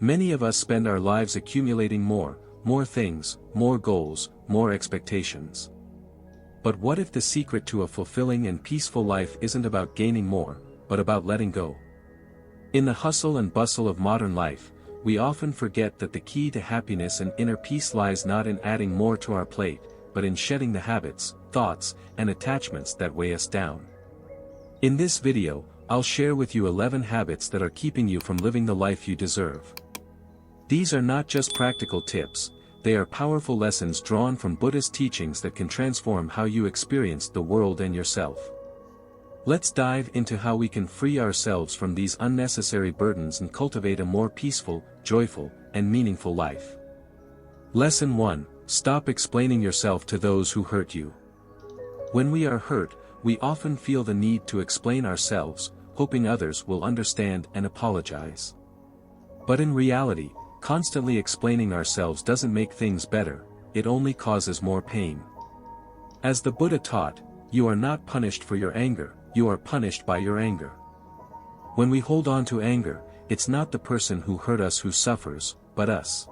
Many of us spend our lives accumulating more things, more goals, more expectations. But what if the secret to a fulfilling and peaceful life isn't about gaining more, but about letting go? In the hustle and bustle of modern life, we often forget that the key to happiness and inner peace lies not in adding more to our plate, but in shedding the habits, thoughts, and attachments that weigh us down. In this video, I'll share with you 11 habits that are keeping you from living the life you deserve. These are not just practical tips, they are powerful lessons drawn from Buddhist teachings that can transform how you experience the world and yourself. Let's dive into how we can free ourselves from these unnecessary burdens and cultivate a more peaceful, joyful, and meaningful life. Lesson 1: Stop explaining yourself to those who hurt you. When we are hurt, we often feel the need to explain ourselves, hoping others will understand and apologize. But in reality, constantly explaining ourselves doesn't make things better, it only causes more pain. As the Buddha taught, you are not punished for your anger, you are punished by your anger. When we hold on to anger, it's not the person who hurt us who suffers, but us.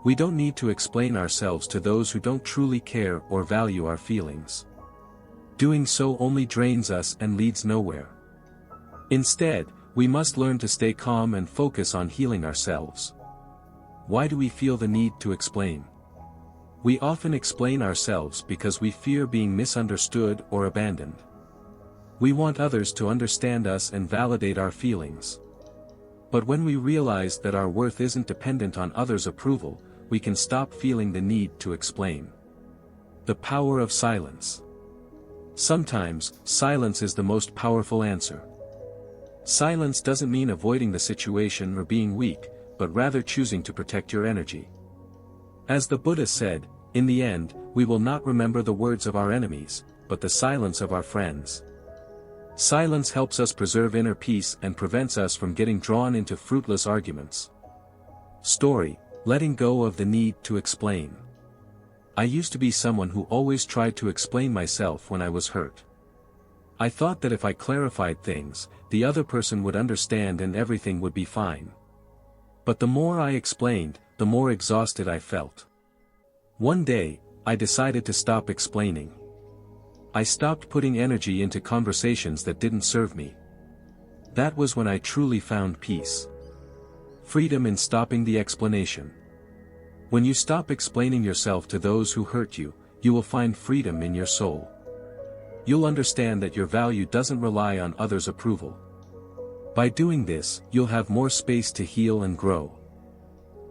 We don't need to explain ourselves to those who don't truly care or value our feelings. Doing so only drains us and leads nowhere. Instead, we must learn to stay calm and focus on healing ourselves. Why do we feel the need to explain? We often explain ourselves because we fear being misunderstood or abandoned. We want others to understand us and validate our feelings. But when we realize that our worth isn't dependent on others' approval, we can stop feeling the need to explain. The power of silence. Sometimes, silence is the most powerful answer. Silence doesn't mean avoiding the situation or being weak, but rather choosing to protect your energy. As the Buddha said, in the end, we will not remember the words of our enemies, but the silence of our friends. Silence helps us preserve inner peace and prevents us from getting drawn into fruitless arguments. Story: letting go of the need to explain. I used to be someone who always tried to explain myself when I was hurt. I thought that if I clarified things, the other person would understand and everything would be fine. But the more I explained, the more exhausted I felt. One day, I decided to stop explaining. I stopped putting energy into conversations that didn't serve me. That was when I truly found peace. Freedom in stopping the explanation. When you stop explaining yourself to those who hurt you, you will find freedom in your soul. You'll understand that your value doesn't rely on others' approval. By doing this, you'll have more space to heal and grow.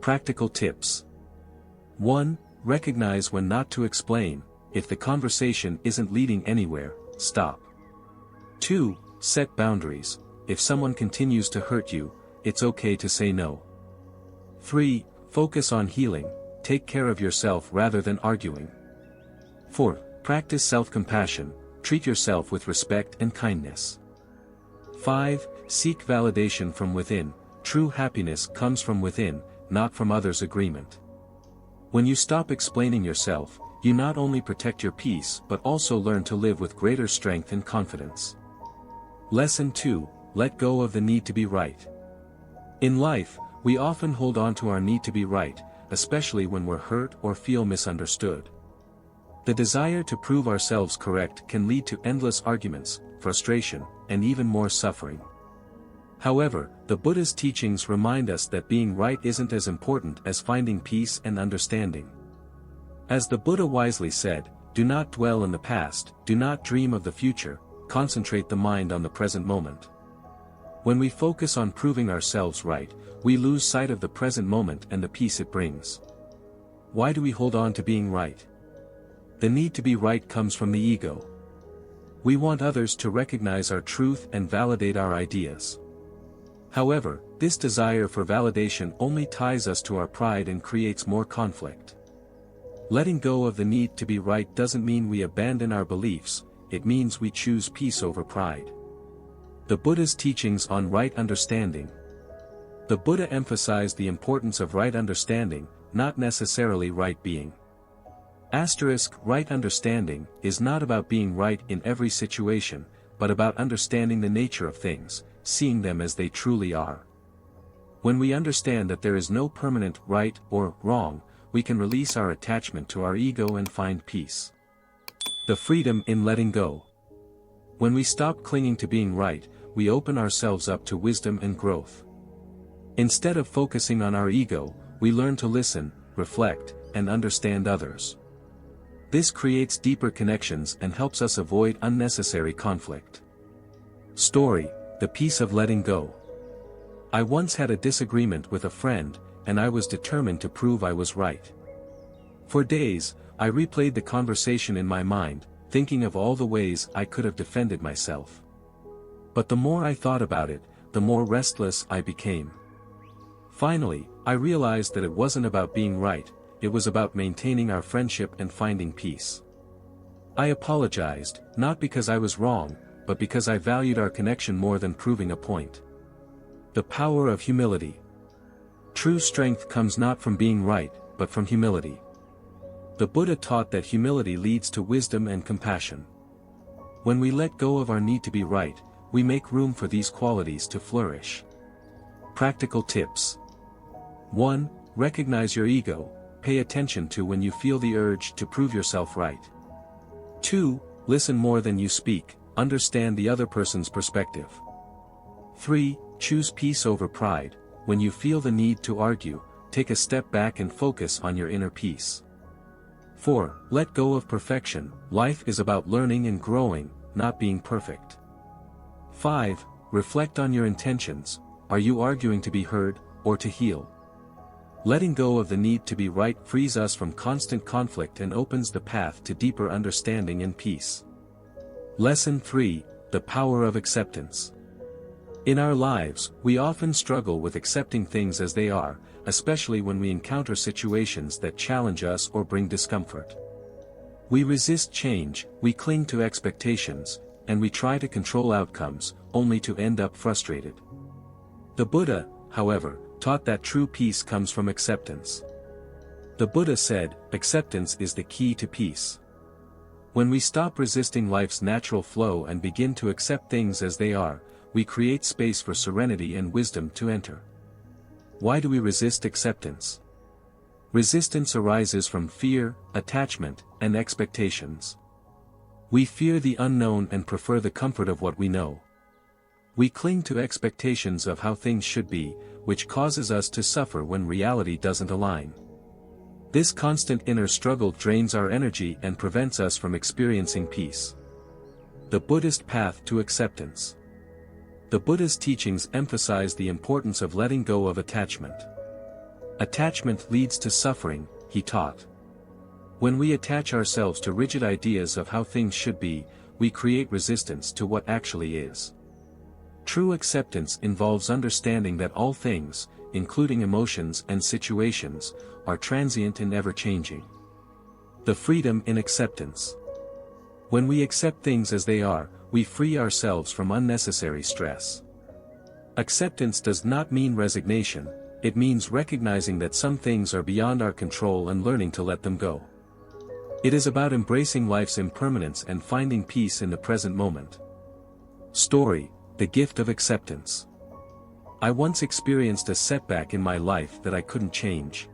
Practical tips. 1. Recognize when not to explain. If the conversation isn't leading anywhere, stop. 2. Set boundaries. If someone continues to hurt you, it's okay to say no. 3. Focus on healing. Take care of yourself rather than arguing. 4. Practice self-compassion. Treat yourself with respect and kindness. 5. Seek validation from within. True happiness comes from within, not from others' agreement. When you stop explaining yourself, you not only protect your peace but also learn to live with greater strength and confidence. Lesson 2: Let go of the need to be right. In life, we often hold on to our need to be right, especially when we're hurt or feel misunderstood. The desire to prove ourselves correct can lead to endless arguments, frustration, and even more suffering. However, the Buddha's teachings remind us that being right isn't as important as finding peace and understanding. As the Buddha wisely said, do not dwell in the past, do not dream of the future, concentrate the mind on the present moment. When we focus on proving ourselves right, we lose sight of the present moment and the peace it brings. Why do we hold on to being right? The need to be right comes from the ego. We want others to recognize our truth and validate our ideas. However, this desire for validation only ties us to our pride and creates more conflict. Letting go of the need to be right doesn't mean we abandon our beliefs, it means we choose peace over pride. The Buddha's teachings on right understanding. The Buddha emphasized the importance of right understanding, not necessarily right being. Right understanding is not about being right in every situation, but about understanding the nature of things, seeing them as they truly are. When we understand that there is no permanent right or wrong, we can release our attachment to our ego and find peace. The freedom in letting go. When we stop clinging to being right, we open ourselves up to wisdom and growth. Instead of focusing on our ego, we learn to listen, reflect, and understand others. This creates deeper connections and helps us avoid unnecessary conflict. Story: The Peace of Letting Go. I once had a disagreement with a friend, and I was determined to prove I was right. For days, I replayed the conversation in my mind, thinking of all the ways I could have defended myself. But the more I thought about it, the more restless I became. Finally, I realized that it wasn't about being right, it was about maintaining our friendship and finding peace. I apologized, not because I was wrong, but because I valued our connection more than proving a point. The power of humility. True strength comes not from being right, but from humility. The Buddha taught that humility leads to wisdom and compassion. When we let go of our need to be right, we make room for these qualities to flourish. Practical tips. 1. Recognize your ego, pay attention to when you feel the urge to prove yourself right. 2. Listen more than you speak, understand the other person's perspective. 3. Choose peace over pride. When you feel the need to argue, take a step back and focus on your inner peace. 4. Let go of perfection. Life is about learning and growing, not being perfect. 5. Reflect on your intentions. Are you arguing to be heard, or to heal? Letting go of the need to be right frees us from constant conflict and opens the path to deeper understanding and peace. Lesson 3. The Power of Acceptance. In our lives, we often struggle with accepting things as they are, especially when we encounter situations that challenge us or bring discomfort. We resist change, we cling to expectations, and we try to control outcomes, only to end up frustrated. The Buddha, however, taught that true peace comes from acceptance. The Buddha said, "Acceptance is the key to peace." When we stop resisting life's natural flow and begin to accept things as they are, we create space for serenity and wisdom to enter. Why do we resist acceptance? Resistance arises from fear, attachment, and expectations. We fear the unknown and prefer the comfort of what we know. We cling to expectations of how things should be, which causes us to suffer when reality doesn't align. This constant inner struggle drains our energy and prevents us from experiencing peace. The Buddhist path to acceptance. The Buddha's teachings emphasize the importance of letting go of attachment. Attachment leads to suffering, he taught. When we attach ourselves to rigid ideas of how things should be, we create resistance to what actually is. True acceptance involves understanding that all things, including emotions and situations, are transient and ever-changing. The freedom in acceptance. When we accept things as they are, we free ourselves from unnecessary stress. Acceptance does not mean resignation, it means recognizing that some things are beyond our control and learning to let them go. It is about embracing life's impermanence and finding peace in the present moment. Story: The Gift of Acceptance. I once experienced a setback in my life that I couldn't change.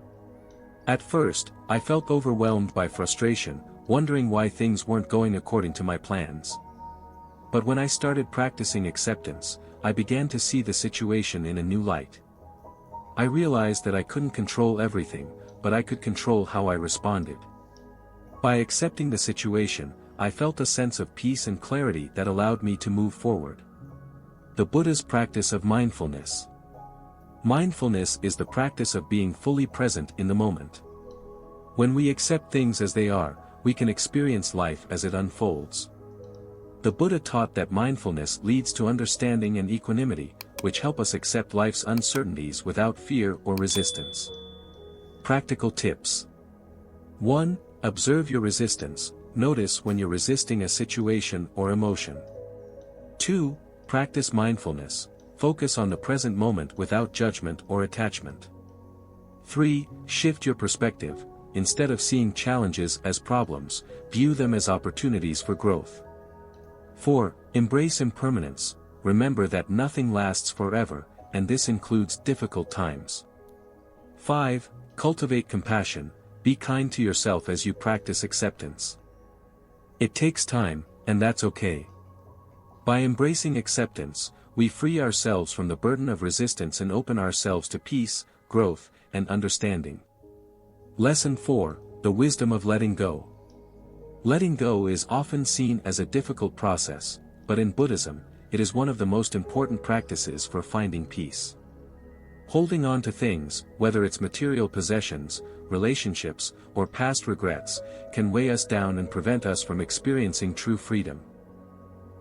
At first, I felt overwhelmed by frustration, wondering why things weren't going according to my plans. But when I started practicing acceptance, I began to see the situation in a new light. I realized that I couldn't control everything, but I could control how I responded. By accepting the situation, I felt a sense of peace and clarity that allowed me to move forward. The Buddha's practice of mindfulness. Mindfulness is the practice of being fully present in the moment. When we accept things as they are, we can experience life as it unfolds. The Buddha taught that mindfulness leads to understanding and equanimity, which help us accept life's uncertainties without fear or resistance. Practical tips. 1. Observe your resistance. Notice when you're resisting a situation or emotion. 2. Practice mindfulness. Focus on the present moment without judgment or attachment. 3. Shift your perspective. Instead of seeing challenges as problems, view them as opportunities for growth. 4. Embrace impermanence. Remember that nothing lasts forever, and this includes difficult times. 5. Cultivate compassion. Be kind to yourself as you practice acceptance. It takes time, and that's okay. By embracing acceptance, we free ourselves from the burden of resistance and open ourselves to peace, growth, and understanding. Lesson 4. The wisdom of letting go. Letting go is often seen as a difficult process, but in Buddhism, it is one of the most important practices for finding peace. Holding on to things, whether it's material possessions, relationships, or past regrets, can weigh us down and prevent us from experiencing true freedom.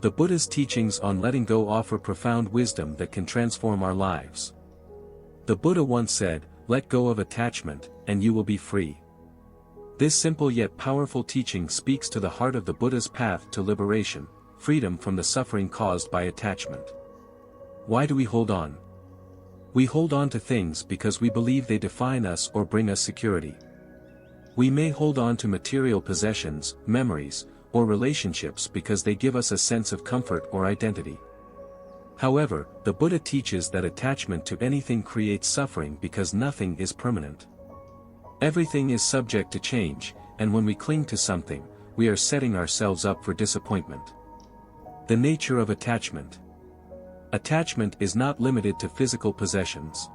The Buddha's teachings on letting go offer profound wisdom that can transform our lives. The Buddha once said, "Let go of attachment, and you will be free." This simple yet powerful teaching speaks to the heart of the Buddha's path to liberation, freedom from the suffering caused by attachment. Why do we hold on? We hold on to things because we believe they define us or bring us security. We may hold on to material possessions, memories, or relationships because they give us a sense of comfort or identity. However, the Buddha teaches that attachment to anything creates suffering because nothing is permanent. Everything is subject to change, and when we cling to something, we are setting ourselves up for disappointment. The nature of attachment. Attachment is not limited to physical possessions.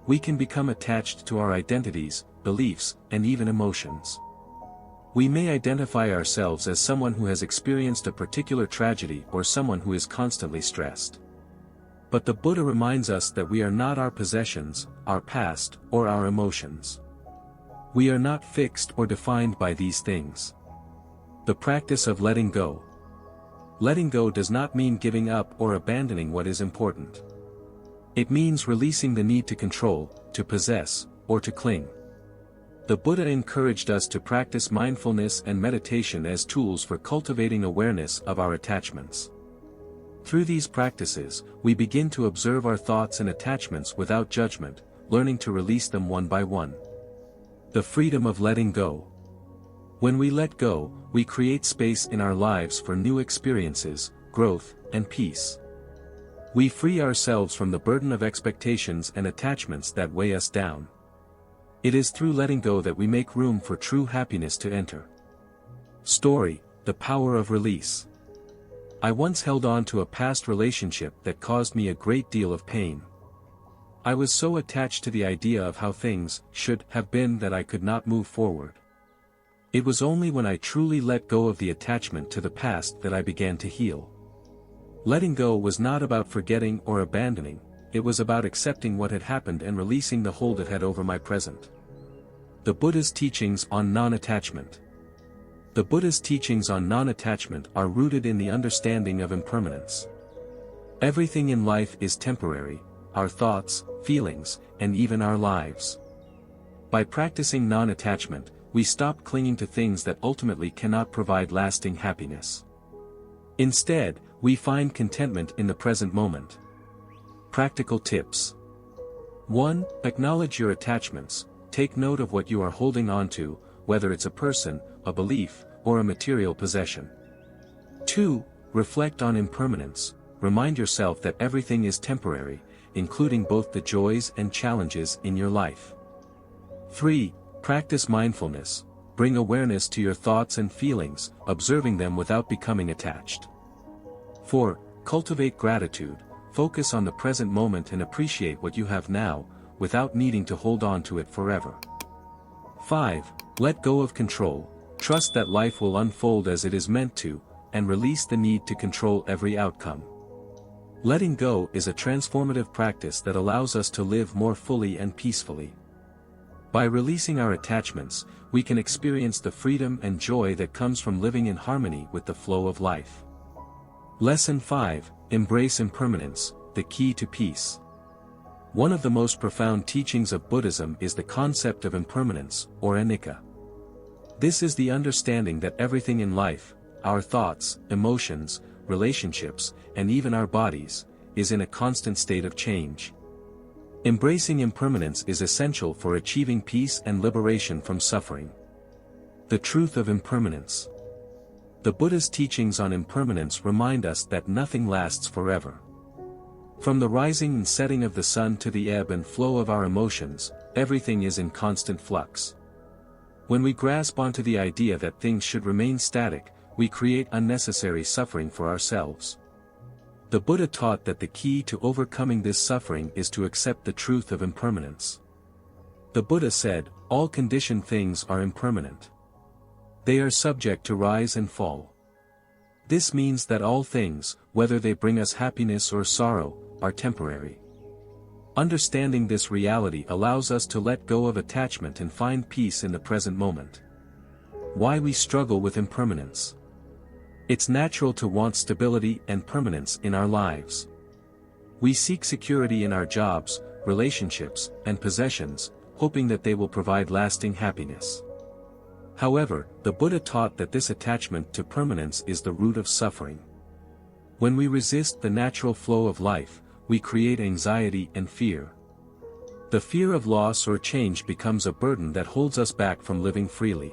We can become attached to our identities, beliefs, and even emotions. We may identify ourselves as someone who has experienced a particular tragedy or someone who is constantly stressed. But the Buddha reminds us that we are not our possessions, our past, or our emotions. We are not fixed or defined by these things. The practice of letting go. Letting go does not mean giving up or abandoning what is important. It means releasing the need to control, to possess, or to cling. The Buddha encouraged us to practice mindfulness and meditation as tools for cultivating awareness of our attachments. Through these practices, we begin to observe our thoughts and attachments without judgment, learning to release them one by one. The freedom of letting go. When we let go, we create space in our lives for new experiences, growth, and peace. We free ourselves from the burden of expectations and attachments that weigh us down. It is through letting go that we make room for true happiness to enter. Story: The power of release. I once held on to a past relationship that caused me a great deal of pain. I was so attached to the idea of how things should have been that I could not move forward. It was only when I truly let go of the attachment to the past that I began to heal. Letting go was not about forgetting or abandoning, it was about accepting what had happened and releasing the hold it had over my present. The Buddha's teachings on non-attachment. The Buddha's teachings on non-attachment are rooted in the understanding of impermanence. Everything in life is temporary, our thoughts, feelings, and even our lives. By practicing non-attachment, we stop clinging to things that ultimately cannot provide lasting happiness. Instead, we find contentment in the present moment. Practical tips. 1. Acknowledge your attachments. Take note of what you are holding on to, whether it's a person, a belief, or a material possession. 2. Reflect on impermanence. Remind yourself that everything is temporary, including both the joys and challenges in your life. 3. Practice mindfulness. Bring awareness to your thoughts and feelings, observing them without becoming attached. 4. Cultivate gratitude. Focus on the present moment and appreciate what you have now, without needing to hold on to it forever. 5. Let go of control. Trust that life will unfold as it is meant to, and release the need to control every outcome. Letting go is a transformative practice that allows us to live more fully and peacefully. By releasing our attachments, we can experience the freedom and joy that comes from living in harmony with the flow of life. Lesson 5. Embrace impermanence, the key to peace. One of the most profound teachings of Buddhism is the concept of impermanence, or anicca. This is the understanding that everything in life, our thoughts, emotions, relationships, and even our bodies, is in a constant state of change. Embracing impermanence is essential for achieving peace and liberation from suffering. The truth of impermanence. The Buddha's teachings on impermanence remind us that nothing lasts forever. From the rising and setting of the sun to the ebb and flow of our emotions, everything is in constant flux. When we grasp onto the idea that things should remain static, we create unnecessary suffering for ourselves. The Buddha taught that the key to overcoming this suffering is to accept the truth of impermanence. The Buddha said, "All conditioned things are impermanent. They are subject to rise and fall." This means that all things, whether they bring us happiness or sorrow, are temporary. Understanding this reality allows us to let go of attachment and find peace in the present moment. Why we struggle with impermanence. It's natural to want stability and permanence in our lives. We seek security in our jobs, relationships, and possessions, hoping that they will provide lasting happiness. However, the Buddha taught that this attachment to permanence is the root of suffering. When we resist the natural flow of life, we create anxiety and fear. The fear of loss or change becomes a burden that holds us back from living freely.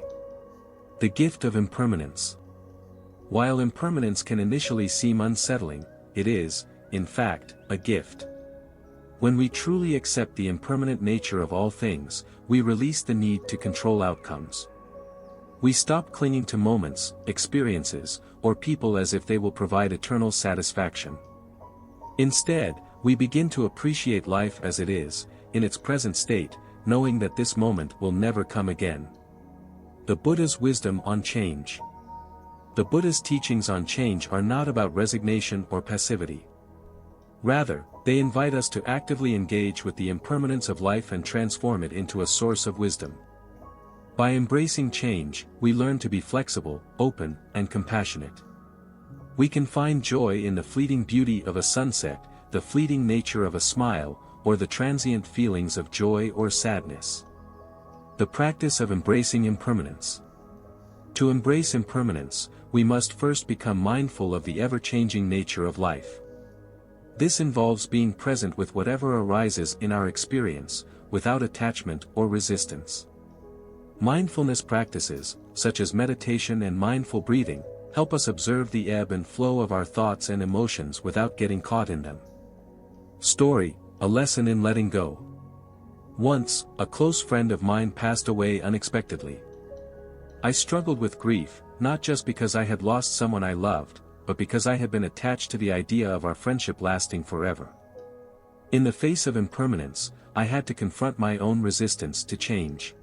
The gift of impermanence. While impermanence can initially seem unsettling, it is, in fact, a gift. When we truly accept the impermanent nature of all things, we release the need to control outcomes. We stop clinging to moments, experiences, or people as if they will provide eternal satisfaction. Instead, we begin to appreciate life as it is, in its present state, knowing that this moment will never come again. The Buddha's wisdom on change. The Buddha's teachings on change are not about resignation or passivity. Rather, they invite us to actively engage with the impermanence of life and transform it into a source of wisdom. By embracing change, we learn to be flexible, open, and compassionate. We can find joy in the fleeting beauty of a sunset, the fleeting nature of a smile, or the transient feelings of joy or sadness. The practice of embracing impermanence. To embrace impermanence, we must first become mindful of the ever-changing nature of life. This involves being present with whatever arises in our experience, without attachment or resistance. Mindfulness practices, such as meditation and mindful breathing, help us observe the ebb and flow of our thoughts and emotions without getting caught in them. Story, a lesson in letting go. Once, a close friend of mine passed away unexpectedly. I struggled with grief, not just because I had lost someone I loved, but because I had been attached to the idea of our friendship lasting forever. In the face of impermanence, I had to confront my own resistance to change.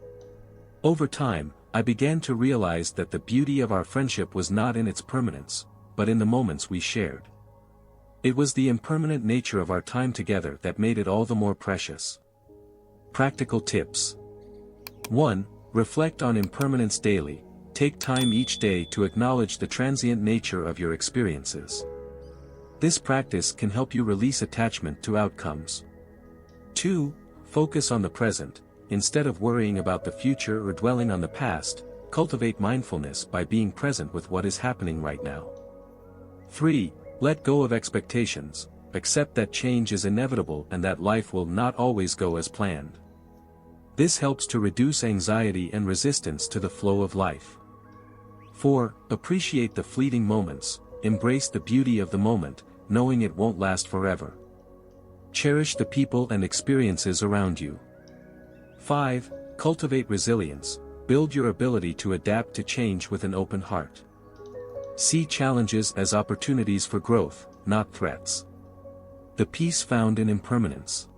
Over time, I began to realize that the beauty of our friendship was not in its permanence, but in the moments we shared. It was the impermanent nature of our time together that made it all the more precious. Practical tips. 1. Reflect on impermanence daily. Take time each day to acknowledge the transient nature of your experiences. This practice can help you release attachment to outcomes. 2. Focus on the present. Instead of worrying about the future or dwelling on the past, cultivate mindfulness by being present with what is happening right now. 3. Let go of expectations. Accept that change is inevitable and that life will not always go as planned. This helps to reduce anxiety and resistance to the flow of life. 4. Appreciate the fleeting moments. Embrace the beauty of the moment, knowing it won't last forever. Cherish the people and experiences around you. 5. Cultivate resilience. Build your ability to adapt to change with an open heart. See challenges as opportunities for growth, not threats. The peace found in impermanence.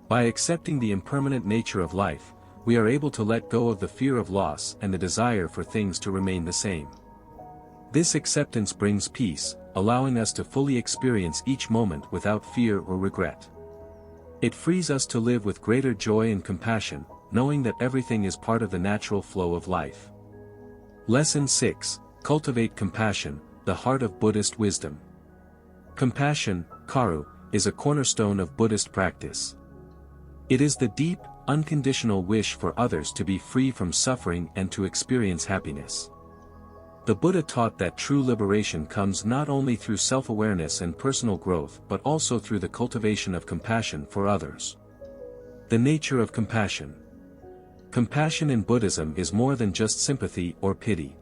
By accepting the impermanent nature of life, we are able to let go of the fear of loss and the desire for things to remain the same. This acceptance brings peace, allowing us to fully experience each moment without fear or regret. It frees us to live with greater joy and compassion, knowing that everything is part of the natural flow of life. Lesson 6. Cultivate compassion, the heart of Buddhist wisdom. Compassion, karu, is a cornerstone of Buddhist practice. It is the deep, unconditional wish for others to be free from suffering and to experience happiness. The Buddha taught that true liberation comes not only through self-awareness and personal growth but also through the cultivation of compassion for others. The nature of compassion. Compassion in Buddhism is more than just sympathy or pity.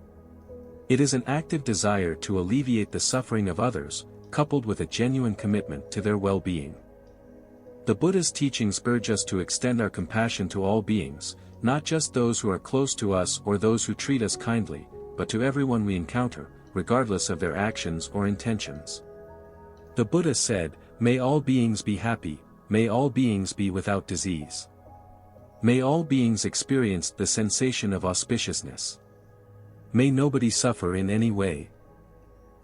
It is an active desire to alleviate the suffering of others, coupled with a genuine commitment to their well-being. The Buddha's teachings urge us to extend our compassion to all beings, not just those who are close to us or those who treat us kindly, but to everyone we encounter, regardless of their actions or intentions. The Buddha said, "May all beings be happy, may all beings be without disease. May all beings experience the sensation of auspiciousness. May nobody suffer in any way."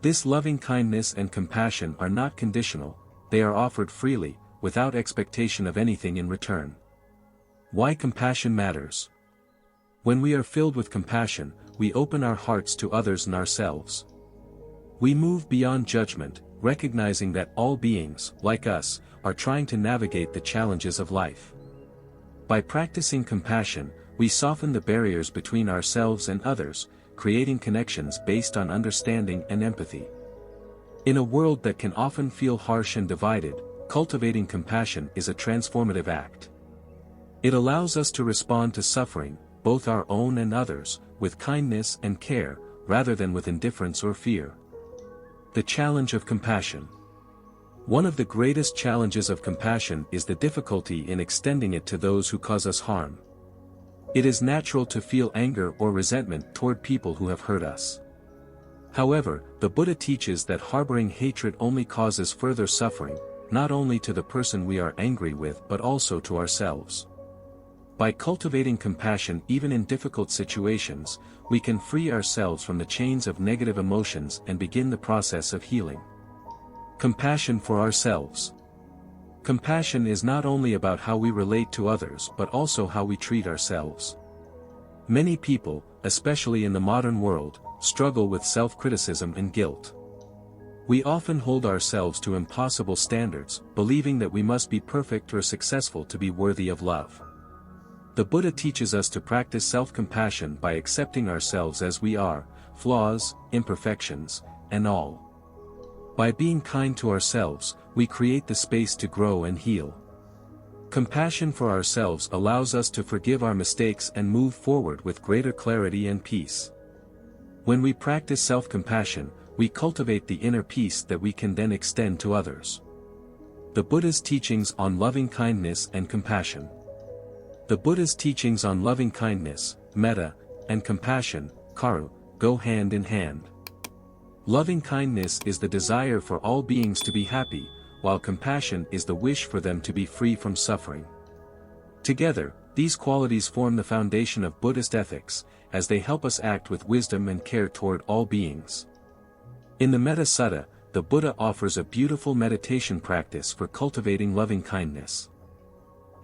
This loving kindness and compassion are not conditional, they are offered freely, without expectation of anything in return. Why compassion matters. When we are filled with compassion, we open our hearts to others and ourselves. We move beyond judgment, recognizing that all beings, like us, are trying to navigate the challenges of life. By practicing compassion, we soften the barriers between ourselves and others, creating connections based on understanding and empathy. In a world that can often feel harsh and divided, cultivating compassion is a transformative act. It allows us to respond to suffering, both our own and others, with kindness and care, rather than with indifference or fear. The challenge of compassion. One of the greatest challenges of compassion is the difficulty in extending it to those who cause us harm. It is natural to feel anger or resentment toward people who have hurt us. However, the Buddha teaches that harboring hatred only causes further suffering, not only to the person we are angry with but also to ourselves. By cultivating compassion even in difficult situations, we can free ourselves from the chains of negative emotions and begin the process of healing. Compassion for ourselves. Compassion is not only about how we relate to others but also how we treat ourselves. Many people, especially in the modern world, struggle with self-criticism and guilt. We often hold ourselves to impossible standards, believing that we must be perfect or successful to be worthy of love. The Buddha teaches us to practice self-compassion by accepting ourselves as we are, flaws, imperfections, and all. By being kind to ourselves, we create the space to grow and heal. Compassion for ourselves allows us to forgive our mistakes and move forward with greater clarity and peace. When we practice self-compassion, we cultivate the inner peace that we can then extend to others. The Buddha's teachings on loving kindness and compassion. The Buddha's teachings on loving kindness, metta, and compassion, karu, go hand in hand. Loving kindness is the desire for all beings to be happy, while compassion is the wish for them to be free from suffering. Together, these qualities form the foundation of Buddhist ethics, as they help us act with wisdom and care toward all beings. In the Metta Sutta, the Buddha offers a beautiful meditation practice for cultivating loving kindness.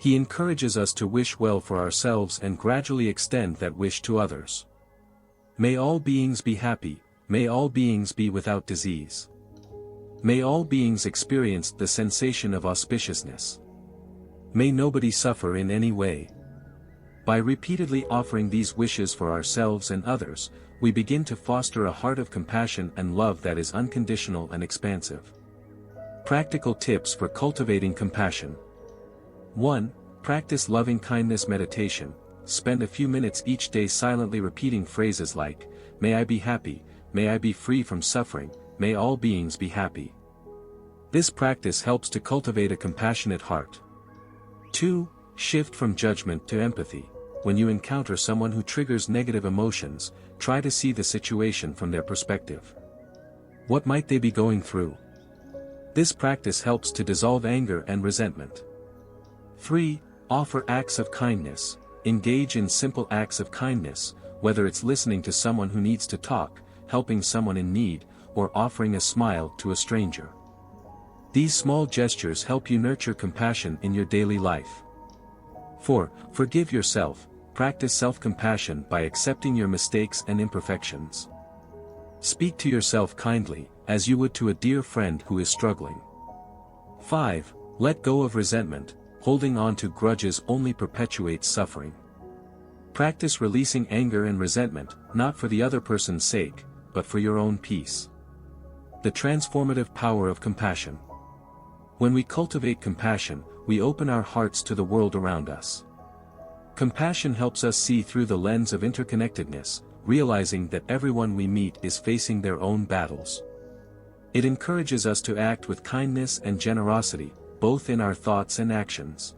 He encourages us to wish well for ourselves and gradually extend that wish to others. May all beings be happy, may all beings be without disease. May all beings experience the sensation of auspiciousness. May nobody suffer in any way. By repeatedly offering these wishes for ourselves and others, we begin to foster a heart of compassion and love that is unconditional and expansive. Practical tips for cultivating compassion. 1. Practice loving-kindness meditation. Spend a few minutes each day silently repeating phrases like, "May I be happy, may I be free from suffering, may all beings be happy." This practice helps to cultivate a compassionate heart. 2. Shift from judgment to empathy. When you encounter someone who triggers negative emotions, try to see the situation from their perspective. What might they be going through? This practice helps to dissolve anger and resentment. 3. Offer acts of kindness. Engage in simple acts of kindness, whether it's listening to someone who needs to talk, helping someone in need, or offering a smile to a stranger. These small gestures help you nurture compassion in your daily life. 4. Forgive yourself. Practice self-compassion by accepting your mistakes and imperfections. Speak to yourself kindly, as you would to a dear friend who is struggling. 5. Let go of resentment. Holding on to grudges only perpetuates suffering. Practice releasing anger and resentment, not for the other person's sake, but for your own peace. The transformative power of compassion. When we cultivate compassion, we open our hearts to the world around us. Compassion helps us see through the lens of interconnectedness, realizing that everyone we meet is facing their own battles. It encourages us to act with kindness and generosity, both in our thoughts and actions.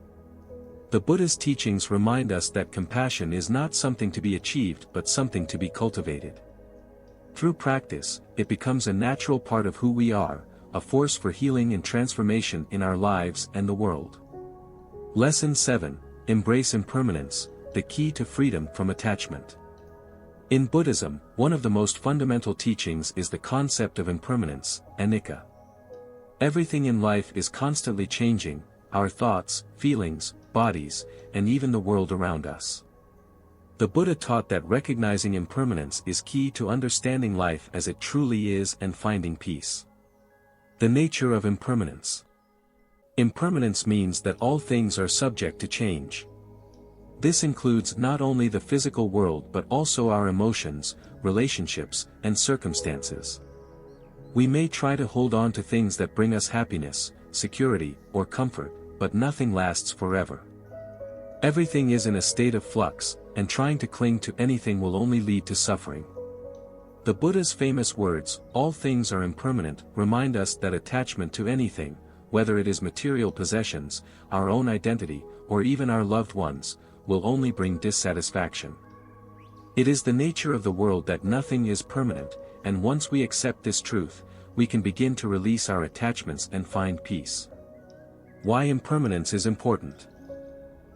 The Buddha's teachings remind us that compassion is not something to be achieved but something to be cultivated. Through practice, it becomes a natural part of who we are, a force for healing and transformation in our lives and the world. Lesson 7. Embrace impermanence, the key to freedom from attachment. In Buddhism, one of the most fundamental teachings is the concept of impermanence, anicca. Everything in life is constantly changing, our thoughts, feelings, bodies, and even the world around us. The Buddha taught that recognizing impermanence is key to understanding life as it truly is and finding peace. The nature of impermanence. Impermanence means that all things are subject to change. This includes not only the physical world but also our emotions, relationships, and circumstances. We may try to hold on to things that bring us happiness, security, or comfort, but nothing lasts forever. Everything is in a state of flux, and trying to cling to anything will only lead to suffering. The Buddha's famous words, "All things are impermanent," remind us that attachment to anything, whether it is material possessions, our own identity, or even our loved ones, will only bring dissatisfaction. It is the nature of the world that nothing is permanent, and once we accept this truth, we can begin to release our attachments and find peace. Why impermanence is important.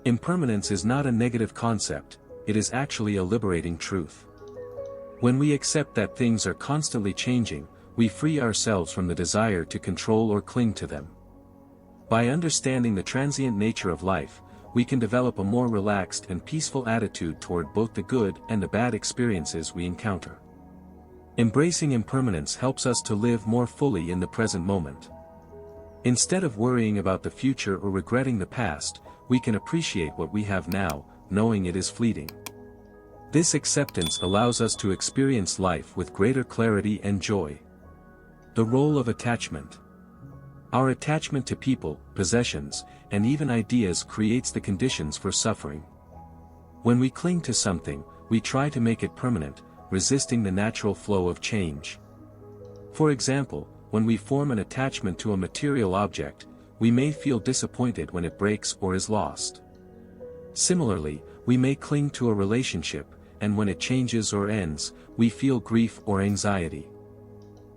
Impermanence is not a negative concept, it is actually a liberating truth. When we accept that things are constantly changing, we free ourselves from the desire to control or cling to them. By understanding the transient nature of life, we can develop a more relaxed and peaceful attitude toward both the good and the bad experiences we encounter. Embracing impermanence helps us to live more fully in the present moment. Instead of worrying about the future or regretting the past, we can appreciate what we have now, knowing it is fleeting. This acceptance allows us to experience life with greater clarity and joy. The role of attachment. Our attachment to people, possessions, and even ideas creates the conditions for suffering. When we cling to something, we try to make it permanent, resisting the natural flow of change. For example, when we form an attachment to a material object, we may feel disappointed when it breaks or is lost. Similarly, we may cling to a relationship, and when it changes or ends, we feel grief or anxiety.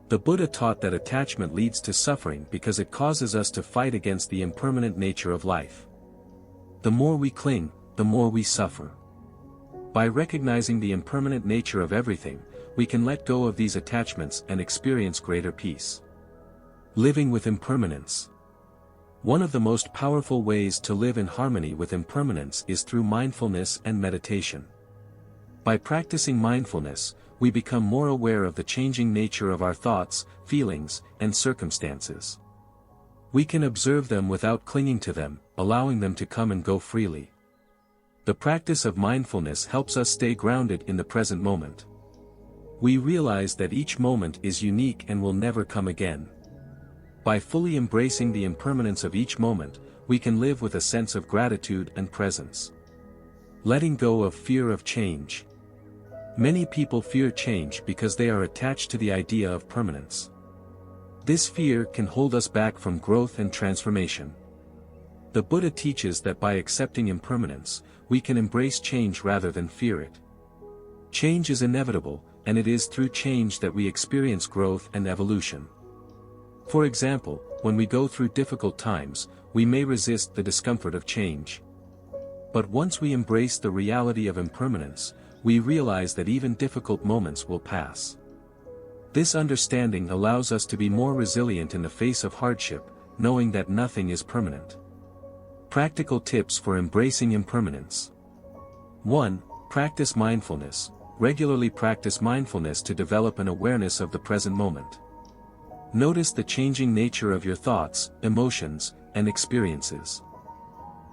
The Buddha taught that attachment leads to suffering because it causes us to fight against the impermanent nature of life. The more we cling, the more we suffer. By recognizing the impermanent nature of everything, we can let go of these attachments and experience greater peace. Living with impermanence. One of the most powerful ways to live in harmony with impermanence is through mindfulness and meditation. By practicing mindfulness, we become more aware of the changing nature of our thoughts, feelings, and circumstances. We can observe them without clinging to them, allowing them to come and go freely. The practice of mindfulness helps us stay grounded in the present moment. We realize that each moment is unique and will never come again. By fully embracing the impermanence of each moment, we can live with a sense of gratitude and presence. Letting go of fear of change. Many people fear change because they are attached to the idea of permanence. This fear can hold us back from growth and transformation. The Buddha teaches that by accepting impermanence, we can embrace change rather than fear it. Change is inevitable, and it is through change that we experience growth and evolution. For example, when we go through difficult times, we may resist the discomfort of change. But once we embrace the reality of impermanence, we realize that even difficult moments will pass. This understanding allows us to be more resilient in the face of hardship, knowing that nothing is permanent. Practical tips for embracing impermanence. 1. Practice mindfulness. Regularly practice mindfulness to develop an awareness of the present moment. Notice the changing nature of your thoughts, emotions, and experiences.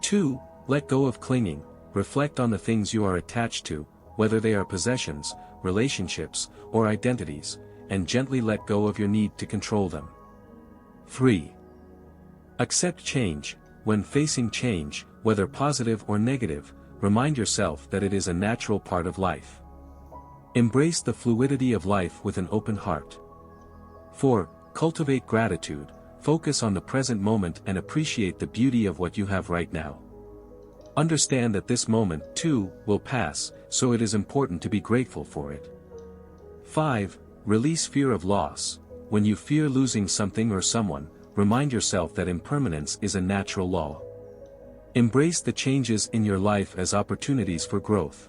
2. Let go of clinging. Reflect on the things you are attached to, whether they are possessions, relationships, or identities, and gently let go of your need to control them. 3. Accept change. When facing change, whether positive or negative, remind yourself that it is a natural part of life. Embrace the fluidity of life with an open heart. 4. Cultivate gratitude, focus on the present moment and appreciate the beauty of what you have right now. Understand that this moment, too, will pass, so it is important to be grateful for it. 5. Release fear of loss. When you fear losing something or someone, remind yourself that impermanence is a natural law. Embrace the changes in your life as opportunities for growth.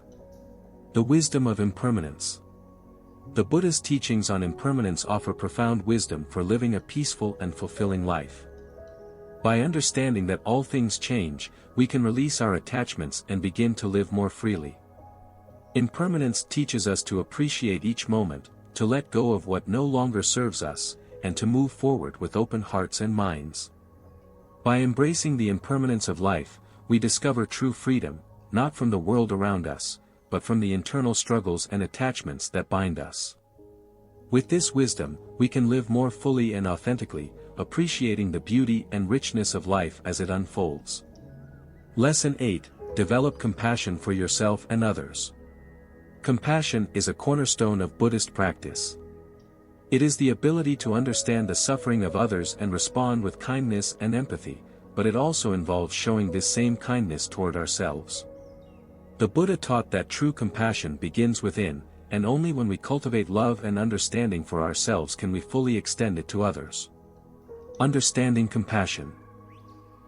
The Wisdom of Impermanence. The Buddha's teachings on impermanence offer profound wisdom for living a peaceful and fulfilling life. By understanding that all things change, we can release our attachments and begin to live more freely. Impermanence teaches us to appreciate each moment, to let go of what no longer serves us, and to move forward with open hearts and minds. By embracing the impermanence of life, we discover true freedom, not from the world around us, but from the internal struggles and attachments that bind us. With this wisdom, we can live more fully and authentically, appreciating the beauty and richness of life as it unfolds. Lesson 8. Develop compassion for yourself and others. Compassion is a cornerstone of Buddhist practice. It is the ability to understand the suffering of others and respond with kindness and empathy, but it also involves showing this same kindness toward ourselves. The Buddha taught that true compassion begins within, and only when we cultivate love and understanding for ourselves can we fully extend it to others. Understanding compassion.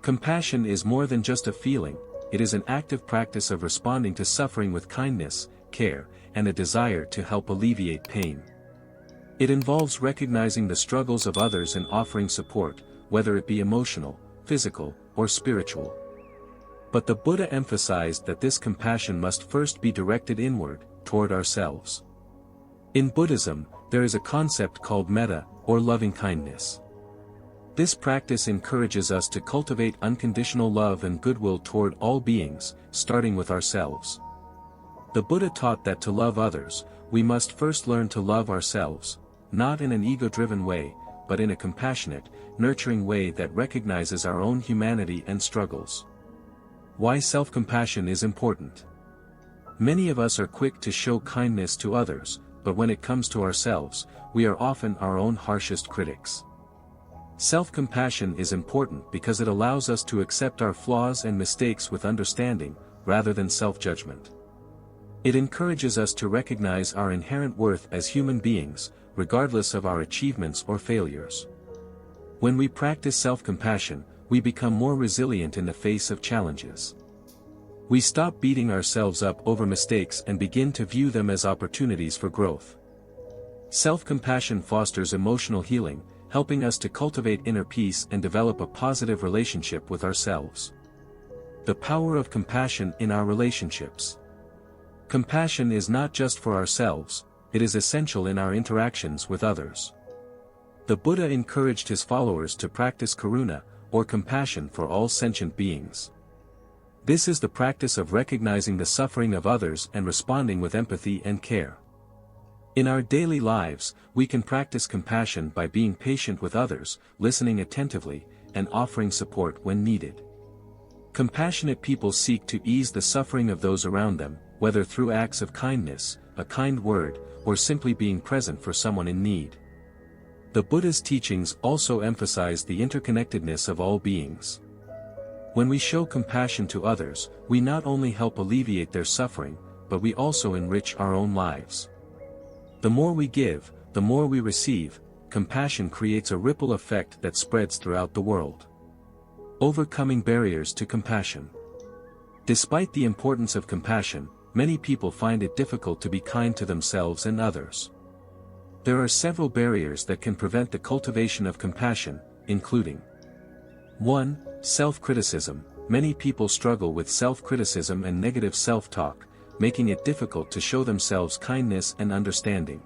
Compassion is more than just a feeling, it is an active practice of responding to suffering with kindness, care, and a desire to help alleviate pain. It involves recognizing the struggles of others and offering support, whether it be emotional, physical, or spiritual. But the Buddha emphasized that this compassion must first be directed inward, toward ourselves. In Buddhism, there is a concept called metta, or loving-kindness. This practice encourages us to cultivate unconditional love and goodwill toward all beings, starting with ourselves. The Buddha taught that to love others, we must first learn to love ourselves, not in an ego-driven way, but in a compassionate, nurturing way that recognizes our own humanity and struggles. Why self-compassion is important. Many of us are quick to show kindness to others, but when it comes to ourselves, we are often our own harshest critics. Self-compassion is important because it allows us to accept our flaws and mistakes with understanding, rather than self-judgment. It encourages us to recognize our inherent worth as human beings, regardless of our achievements or failures. When we practice self-compassion, we become more resilient in the face of challenges. We stop beating ourselves up over mistakes and begin to view them as opportunities for growth. Self-compassion fosters emotional healing, helping us to cultivate inner peace and develop a positive relationship with ourselves. The power of compassion in our relationships. Compassion is not just for ourselves, it is essential in our interactions with others. The Buddha encouraged his followers to practice karuna, or compassion for all sentient beings. This is the practice of recognizing the suffering of others and responding with empathy and care. In our daily lives, we can practice compassion by being patient with others, listening attentively, and offering support when needed. Compassionate people seek to ease the suffering of those around them, whether through acts of kindness, a kind word, or simply being present for someone in need. The Buddha's teachings also emphasize the interconnectedness of all beings. When we show compassion to others, we not only help alleviate their suffering, but we also enrich our own lives. The more we give, the more we receive. Compassion creates a ripple effect that spreads throughout the world. Overcoming barriers to compassion. Despite the importance of compassion, many people find it difficult to be kind to themselves and others. There are several barriers that can prevent the cultivation of compassion, including 1. Self-criticism. Many people struggle with self-criticism and negative self-talk, making it difficult to show themselves kindness and understanding.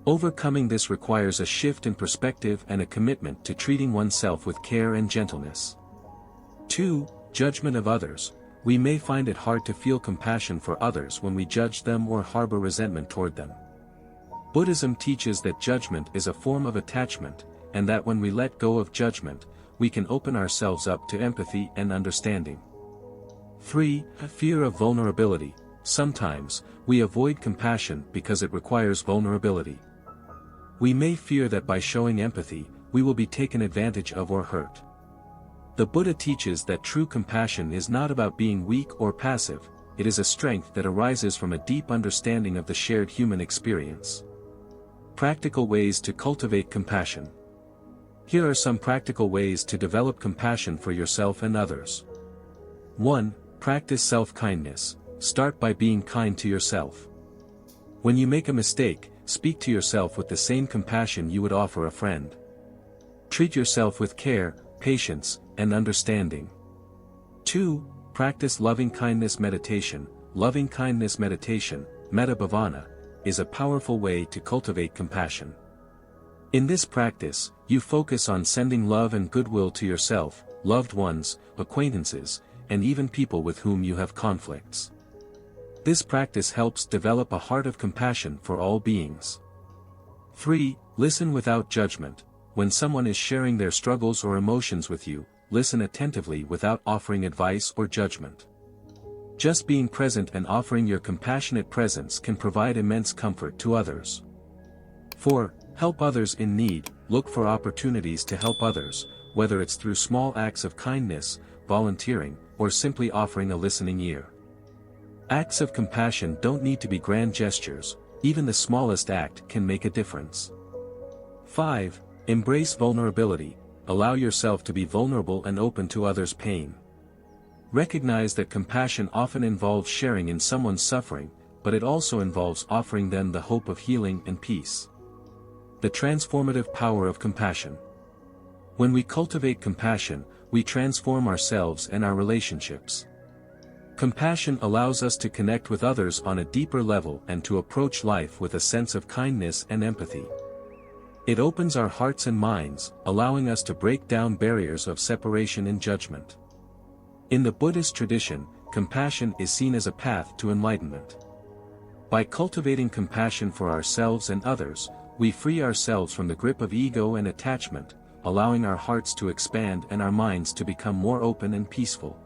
Overcoming this requires a shift in perspective and a commitment to treating oneself with care and gentleness. 2. Judgment of others. We may find it hard to feel compassion for others when we judge them or harbor resentment toward them. Buddhism teaches that judgment is a form of attachment, and that when we let go of judgment, we can open ourselves up to empathy and understanding. 3. Fear of vulnerability. Sometimes, we avoid compassion because it requires vulnerability. We may fear that by showing empathy, we will be taken advantage of or hurt. The Buddha teaches that true compassion is not about being weak or passive, it is a strength that arises from a deep understanding of the shared human experience. Practical ways to cultivate compassion. Here are some practical ways to develop compassion for yourself and others. 1. Practice self-kindness. Start by being kind to yourself. When you make a mistake, speak to yourself with the same compassion you would offer a friend. Treat yourself with care, patience, and understanding. 2. Practice loving-kindness meditation. Loving-kindness meditation, metta bhavana, is a powerful way to cultivate compassion. In this practice, you focus on sending love and goodwill to yourself, loved ones, acquaintances, and even people with whom you have conflicts. This practice helps develop a heart of compassion for all beings. 3. Listen without judgment. When someone is sharing their struggles or emotions with you, listen attentively without offering advice or judgment. Just being present and offering your compassionate presence can provide immense comfort to others. 4. Help others in need. Look for opportunities to help others, whether it's through small acts of kindness, volunteering, or simply offering a listening ear. Acts of compassion don't need to be grand gestures, even the smallest act can make a difference. 5. Embrace vulnerability. Allow yourself to be vulnerable and open to others' pain. Recognize that compassion often involves sharing in someone's suffering, but it also involves offering them the hope of healing and peace. The transformative power of compassion. When we cultivate compassion, we transform ourselves and our relationships. Compassion allows us to connect with others on a deeper level and to approach life with a sense of kindness and empathy. It opens our hearts and minds, allowing us to break down barriers of separation and judgment. In the Buddhist tradition, compassion is seen as a path to enlightenment. By cultivating compassion for ourselves and others, we free ourselves from the grip of ego and attachment, allowing our hearts to expand and our minds to become more open and peaceful.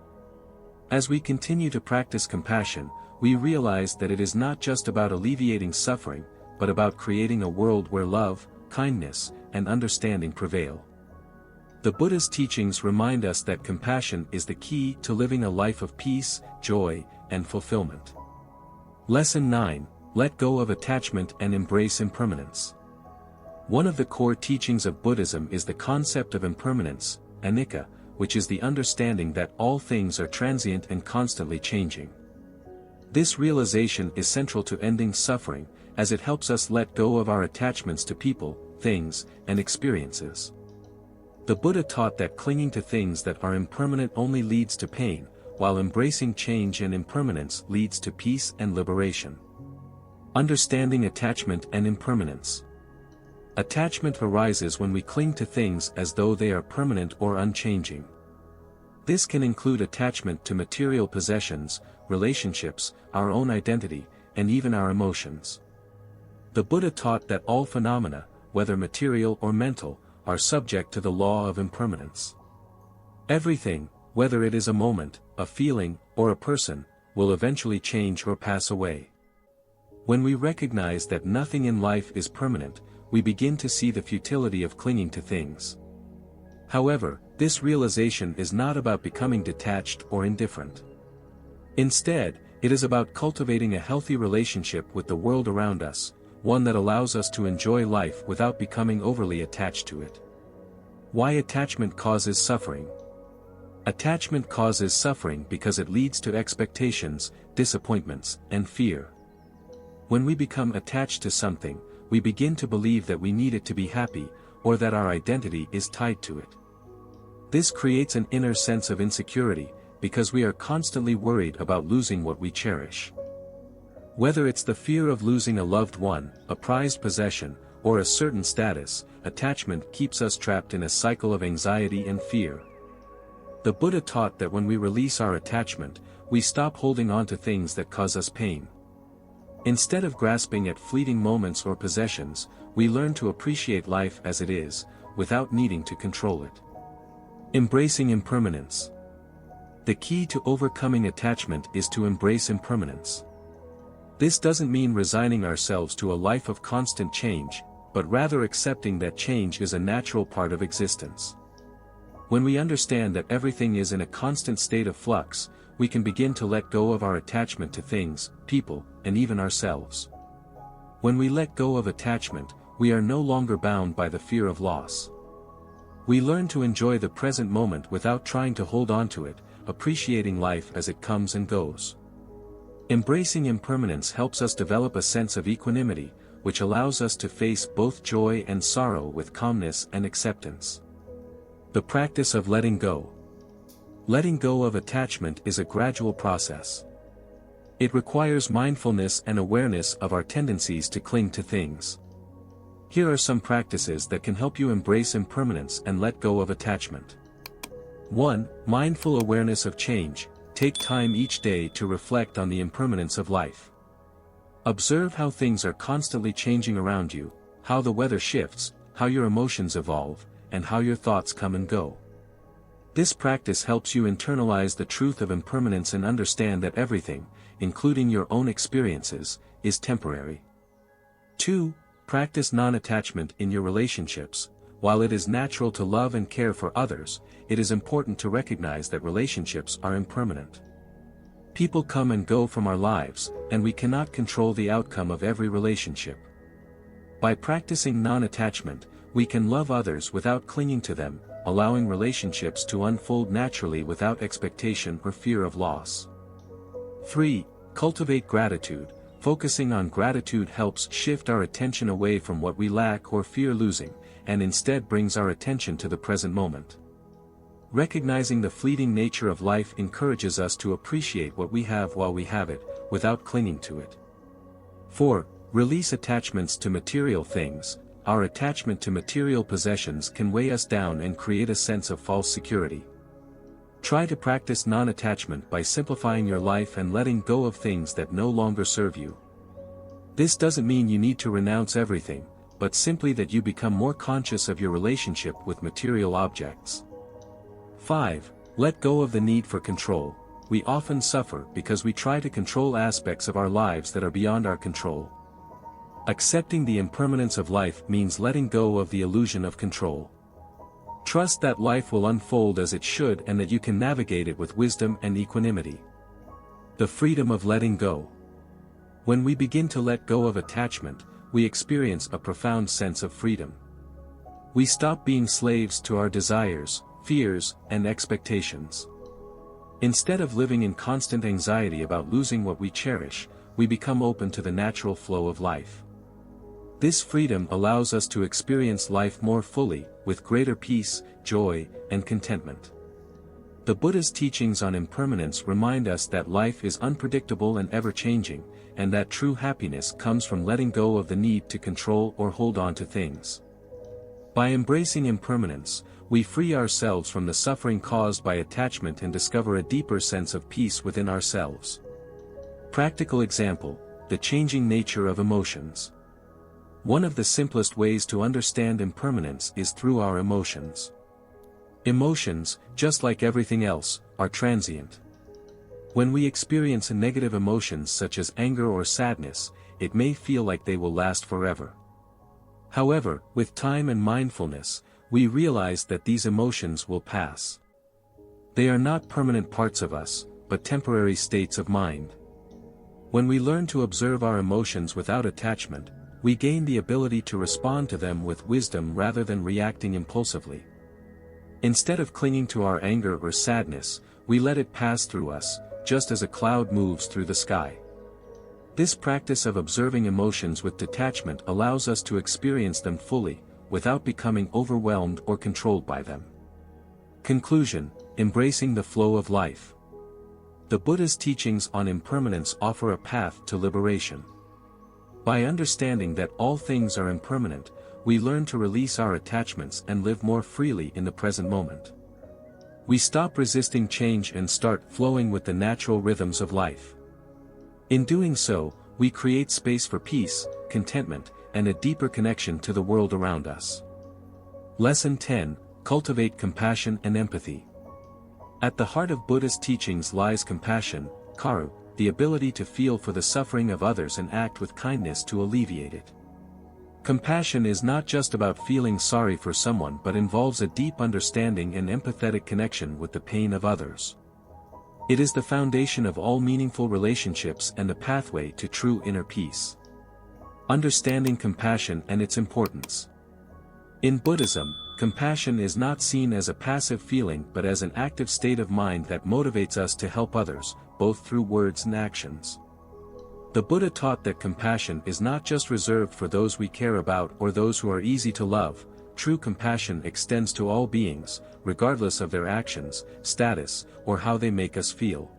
As we continue to practice compassion, we realize that it is not just about alleviating suffering, but about creating a world where love, kindness, and understanding prevail. The Buddha's teachings remind us that compassion is the key to living a life of peace, joy, and fulfillment. Lesson 9. Let go of attachment and embrace impermanence. One of the core teachings of Buddhism is the concept of impermanence, anicca, which is the understanding that all things are transient and constantly changing. This realization is central to ending suffering, as it helps us let go of our attachments to people, things, and experiences. The Buddha taught that clinging to things that are impermanent only leads to pain, while embracing change and impermanence leads to peace and liberation. Understanding attachment and impermanence. Attachment arises when we cling to things as though they are permanent or unchanging. This can include attachment to material possessions, relationships, our own identity, and even our emotions. The Buddha taught that all phenomena, whether material or mental, are subject to the law of impermanence. Everything, whether it is a moment, a feeling, or a person, will eventually change or pass away. When we recognize that nothing in life is permanent, we begin to see the futility of clinging to things. However, this realization is not about becoming detached or indifferent. Instead, it is about cultivating a healthy relationship with the world around us, one that allows us to enjoy life without becoming overly attached to it. Why attachment causes suffering? Attachment causes suffering because it leads to expectations, disappointments, and fear. When we become attached to something, we begin to believe that we need it to be happy, or that our identity is tied to it. This creates an inner sense of insecurity, because we are constantly worried about losing what we cherish. Whether it's the fear of losing a loved one, a prized possession, or a certain status, attachment keeps us trapped in a cycle of anxiety and fear. The Buddha taught that when we release our attachment, we stop holding on to things that cause us pain. Instead of grasping at fleeting moments or possessions, we learn to appreciate life as it is, without needing to control it. Embracing impermanence. The key to overcoming attachment is to embrace impermanence. This doesn't mean resigning ourselves to a life of constant change, but rather accepting that change is a natural part of existence. When we understand that everything is in a constant state of flux, we can begin to let go of our attachment to things, people, and even ourselves. When we let go of attachment, we are no longer bound by the fear of loss. We learn to enjoy the present moment without trying to hold on to it, appreciating life as it comes and goes. Embracing impermanence helps us develop a sense of equanimity, which allows us to face both joy and sorrow with calmness and acceptance. The practice of letting go. Letting go of attachment is a gradual process. It requires mindfulness and awareness of our tendencies to cling to things. Here are some practices that can help you embrace impermanence and let go of attachment. 1. Mindful awareness of change. Take time each day to reflect on the impermanence of life. Observe how things are constantly changing around you, how the weather shifts, how your emotions evolve, and how your thoughts come and go. This practice helps you internalize the truth of impermanence and understand that everything, including your own experiences, is temporary. 2. Practice non-attachment in your relationships. While it is natural to love and care for others, it is important to recognize that relationships are impermanent. People come and go from our lives, and we cannot control the outcome of every relationship. By practicing non-attachment, we can love others without clinging to them, allowing relationships to unfold naturally without expectation or fear of loss. 3. Cultivate gratitude. Focusing on gratitude helps shift our attention away from what we lack or fear losing, and instead brings our attention to the present moment. Recognizing the fleeting nature of life encourages us to appreciate what we have while we have it, without clinging to it. 4. Release attachments to material things. Our attachment to material possessions can weigh us down and create a sense of false security. Try to practice non-attachment by simplifying your life and letting go of things that no longer serve you. This doesn't mean you need to renounce everything, but simply that you become more conscious of your relationship with material objects. 5. Let go of the need for control. We often suffer because we try to control aspects of our lives that are beyond our control. Accepting the impermanence of life means letting go of the illusion of control. Trust that life will unfold as it should and that you can navigate it with wisdom and equanimity. The freedom of letting go. When we begin to let go of attachment, we experience a profound sense of freedom. We stop being slaves to our desires, fears, and expectations. Instead of living in constant anxiety about losing what we cherish, we become open to the natural flow of life. This freedom allows us to experience life more fully, with greater peace, joy, and contentment. The Buddha's teachings on impermanence remind us that life is unpredictable and ever-changing, and that true happiness comes from letting go of the need to control or hold on to things. By embracing impermanence, we free ourselves from the suffering caused by attachment and discover a deeper sense of peace within ourselves. Practical example: the changing nature of emotions. One of the simplest ways to understand impermanence is through our emotions. Emotions, just like everything else, are transient. When we experience negative emotions such as anger or sadness, it may feel like they will last forever. However, with time and mindfulness, we realize that these emotions will pass. They are not permanent parts of us, but temporary states of mind. When we learn to observe our emotions without attachment, we gain the ability to respond to them with wisdom rather than reacting impulsively. Instead of clinging to our anger or sadness, we let it pass through us, just as a cloud moves through the sky. This practice of observing emotions with detachment allows us to experience them fully, without becoming overwhelmed or controlled by them. Conclusion: embracing the flow of life. The Buddha's teachings on impermanence offer a path to liberation. By understanding that all things are impermanent, we learn to release our attachments and live more freely in the present moment. We stop resisting change and start flowing with the natural rhythms of life. In doing so, we create space for peace, contentment, and a deeper connection to the world around us. Lesson 10: Cultivate compassion and empathy. At the heart of Buddhist teachings lies compassion, karu, the ability to feel for the suffering of others and act with kindness to alleviate it. Compassion is not just about feeling sorry for someone but involves a deep understanding and empathetic connection with the pain of others. It is the foundation of all meaningful relationships and the pathway to true inner peace. Understanding compassion and its importance. In Buddhism, compassion is not seen as a passive feeling but as an active state of mind that motivates us to help others, both through words and actions. The Buddha taught that compassion is not just reserved for those we care about or those who are easy to love. True compassion extends to all beings, regardless of their actions, status, or how they make us feel.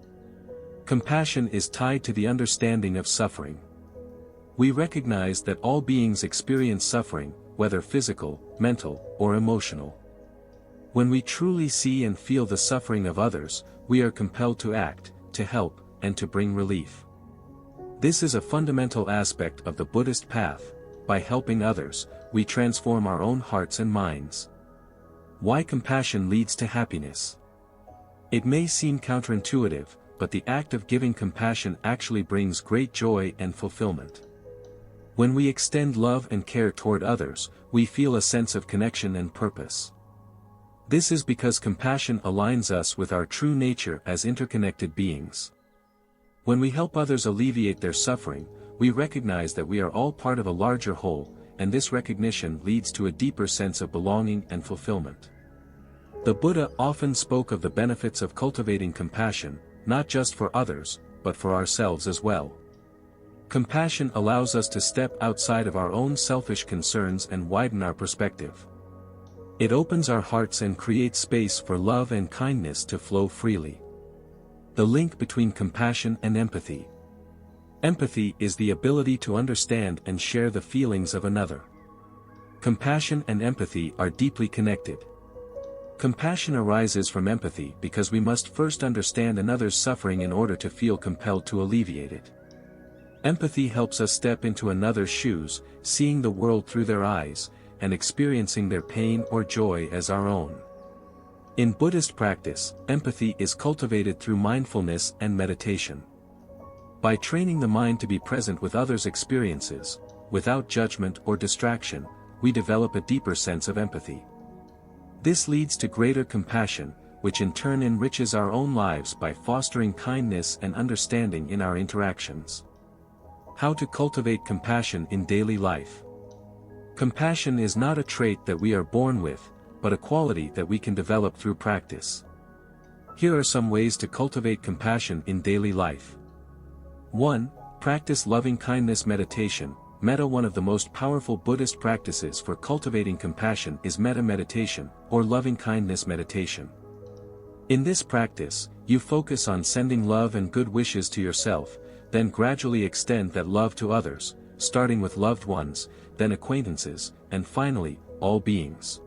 Compassion is tied to the understanding of suffering. We recognize that all beings experience suffering, whether physical, mental, or emotional. When we truly see and feel the suffering of others, we are compelled to act, to help, and to bring relief. This is a fundamental aspect of the Buddhist path. By helping others, we transform our own hearts and minds. Why compassion leads to happiness. It may seem counterintuitive, but the act of giving compassion actually brings great joy and fulfillment. When we extend love and care toward others, we feel a sense of connection and purpose. This is because compassion aligns us with our true nature as interconnected beings. When we help others alleviate their suffering, we recognize that we are all part of a larger whole, and this recognition leads to a deeper sense of belonging and fulfillment. The Buddha often spoke of the benefits of cultivating compassion, not just for others, but for ourselves as well. Compassion allows us to step outside of our own selfish concerns and widen our perspective. It opens our hearts and creates space for love and kindness to flow freely. The link between compassion and empathy. Empathy is the ability to understand and share the feelings of another. Compassion and empathy are deeply connected. Compassion arises from empathy because we must first understand another's suffering in order to feel compelled to alleviate it. Empathy helps us step into another's shoes, seeing the world through their eyes, and experiencing their pain or joy as our own. In Buddhist practice, empathy is cultivated through mindfulness and meditation. By training the mind to be present with others' experiences, without judgment or distraction, we develop a deeper sense of empathy. This leads to greater compassion, which in turn enriches our own lives by fostering kindness and understanding in our interactions. How to cultivate compassion in daily life. Compassion is not a trait that we are born with, but a quality that we can develop through practice. Here are some ways to cultivate compassion in daily life. 1. Practice loving-kindness meditation. Metta. One of the most powerful Buddhist practices for cultivating compassion is metta meditation, or loving-kindness meditation. In this practice, you focus on sending love and good wishes to yourself, then gradually extend that love to others, starting with loved ones, then acquaintances, and finally, all beings.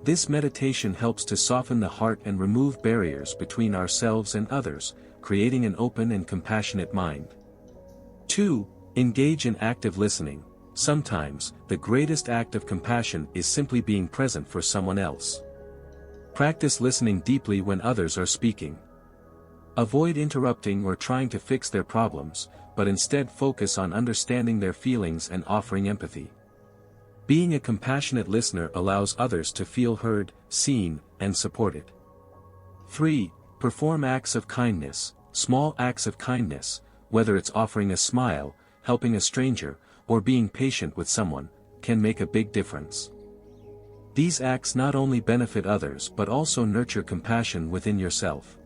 This meditation helps to soften the heart and remove barriers between ourselves and others, creating an open and compassionate mind. 2. Engage in active listening. Sometimes, the greatest act of compassion is simply being present for someone else. Practice listening deeply when others are speaking. Avoid interrupting or trying to fix their problems, but instead focus on understanding their feelings and offering empathy. Being a compassionate listener allows others to feel heard, seen, and supported. 3. Perform acts of kindness. Small acts of kindness, whether it's offering a smile, helping a stranger, or being patient with someone, can make a big difference. These acts not only benefit others but also nurture compassion within yourself.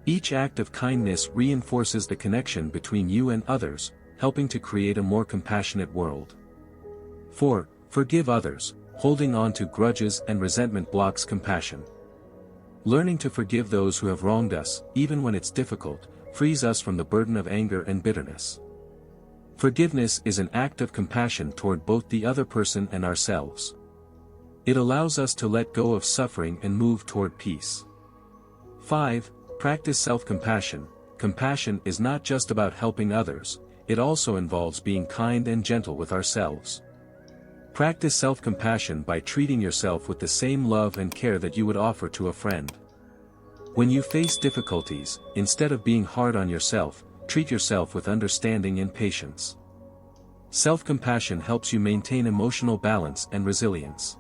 Each act of kindness reinforces the connection between you and others, helping to create a more compassionate world. 4. Forgive others. Holding on to grudges and resentment blocks compassion. Learning to forgive those who have wronged us, even when it's difficult, frees us from the burden of anger and bitterness. Forgiveness is an act of compassion toward both the other person and ourselves. It allows us to let go of suffering and move toward peace. 5. Practice self-compassion. Compassion is not just about helping others, it also involves being kind and gentle with ourselves. Practice self-compassion by treating yourself with the same love and care that you would offer to a friend. When you face difficulties, instead of being hard on yourself, treat yourself with understanding and patience. Self-compassion helps you maintain emotional balance and resilience.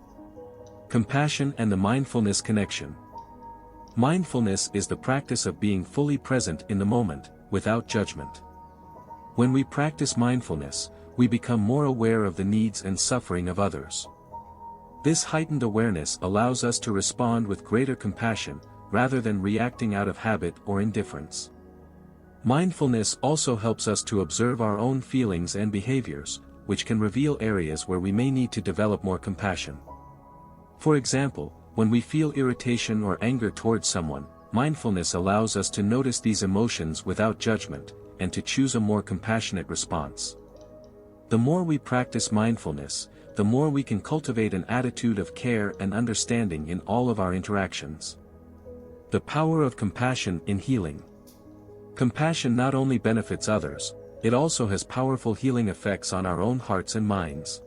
Compassion and the mindfulness connection. Mindfulness is the practice of being fully present in the moment, without judgment. When we practice mindfulness, we become more aware of the needs and suffering of others. This heightened awareness allows us to respond with greater compassion, rather than reacting out of habit or indifference. Mindfulness also helps us to observe our own feelings and behaviors, which can reveal areas where we may need to develop more compassion. For example, when we feel irritation or anger towards someone, mindfulness allows us to notice these emotions without judgment, and to choose a more compassionate response. The more we practice mindfulness, the more we can cultivate an attitude of care and understanding in all of our interactions. The power of compassion in healing. Compassion not only benefits others, it also has powerful healing effects on our own hearts and minds.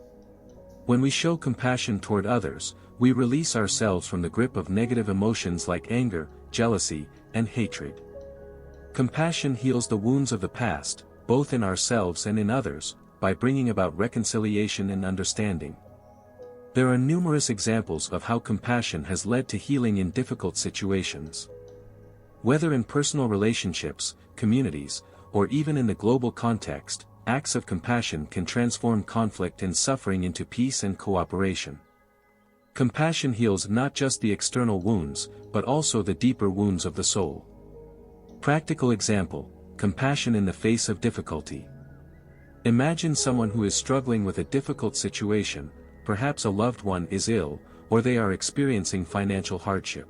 When we show compassion toward others, we release ourselves from the grip of negative emotions like anger, jealousy, and hatred. Compassion heals the wounds of the past, both in ourselves and in others, by bringing about reconciliation and understanding. There are numerous examples of how compassion has led to healing in difficult situations. Whether in personal relationships, communities, or even in the global context, acts of compassion can transform conflict and suffering into peace and cooperation. Compassion heals not just the external wounds, but also the deeper wounds of the soul. Practical example: compassion in the face of difficulty. Imagine someone who is struggling with a difficult situation, perhaps a loved one is ill, or they are experiencing financial hardship.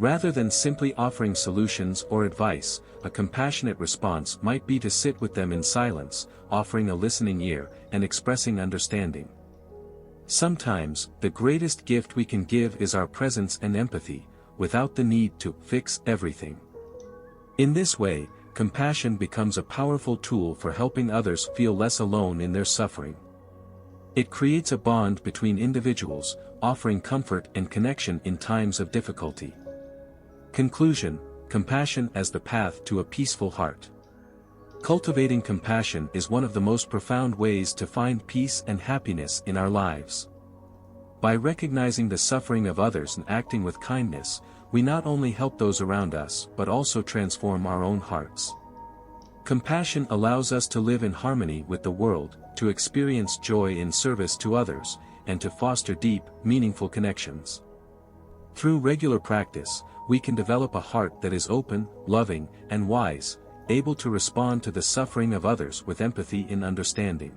Rather than simply offering solutions or advice, a compassionate response might be to sit with them in silence, offering a listening ear, and expressing understanding. Sometimes, the greatest gift we can give is our presence and empathy, without the need to fix everything. In this way, compassion becomes a powerful tool for helping others feel less alone in their suffering. It creates a bond between individuals, offering comfort and connection in times of difficulty. Conclusion: compassion as the path to a peaceful heart. Cultivating compassion is one of the most profound ways to find peace and happiness in our lives. By recognizing the suffering of others and acting with kindness, we not only help those around us but also transform our own hearts. Compassion allows us to live in harmony with the world, to experience joy in service to others, and to foster deep, meaningful connections. Through regular practice, we can develop a heart that is open, loving, and wise, able to respond to the suffering of others with empathy and understanding.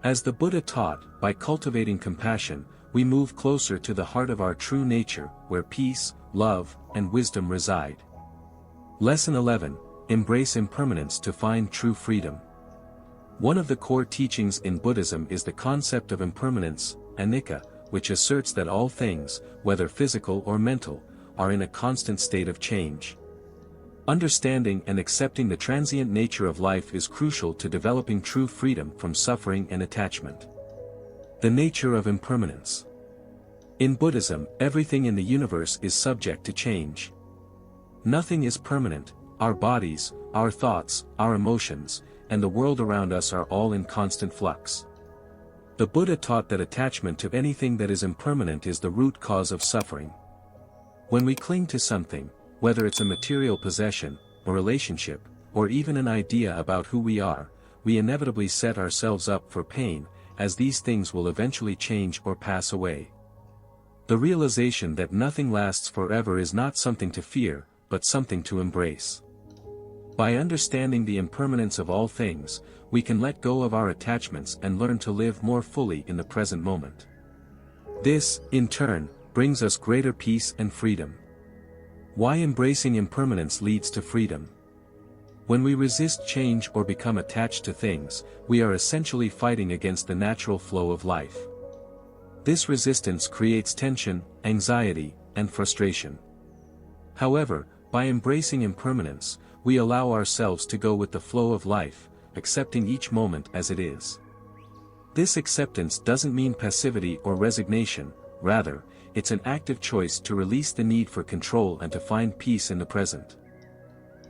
As the Buddha taught, by cultivating compassion, we move closer to the heart of our true nature, where peace, love, and wisdom reside. Lesson 11: Embrace impermanence to find true freedom. One of the core teachings in Buddhism is the concept of impermanence, anicca, which asserts that all things, whether physical or mental, are in a constant state of change. Understanding and accepting the transient nature of life is crucial to developing true freedom from suffering and attachment. The nature of impermanence. In Buddhism, everything in the universe is subject to change. Nothing is permanent: our bodies, our thoughts, our emotions, and the world around us are all in constant flux. The Buddha taught that attachment to anything that is impermanent is the root cause of suffering. When we cling to something, whether it's a material possession, a relationship, or even an idea about who we are, we inevitably set ourselves up for pain, as these things will eventually change or pass away. The realization that nothing lasts forever is not something to fear, but something to embrace. By understanding the impermanence of all things, we can let go of our attachments and learn to live more fully in the present moment. This, in turn, brings us greater peace and freedom. Why embracing impermanence leads to freedom. When we resist change or become attached to things, we are essentially fighting against the natural flow of life. This resistance creates tension, anxiety, and frustration. However, by embracing impermanence, we allow ourselves to go with the flow of life, accepting each moment as it is. This acceptance doesn't mean passivity or resignation, rather, it's an active choice to release the need for control and to find peace in the present.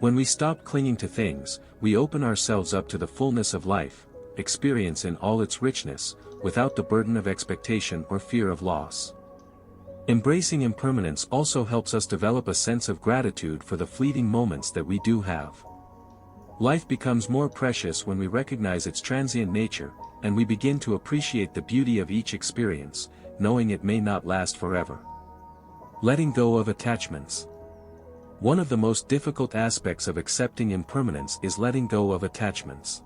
When we stop clinging to things, we open ourselves up to the fullness of life, experience in all its richness, without the burden of expectation or fear of loss. Embracing impermanence also helps us develop a sense of gratitude for the fleeting moments that we do have. Life becomes more precious when we recognize its transient nature, and we begin to appreciate the beauty of each experience, knowing it may not last forever. Letting go of attachments. One of the most difficult aspects of accepting impermanence is letting go of attachments.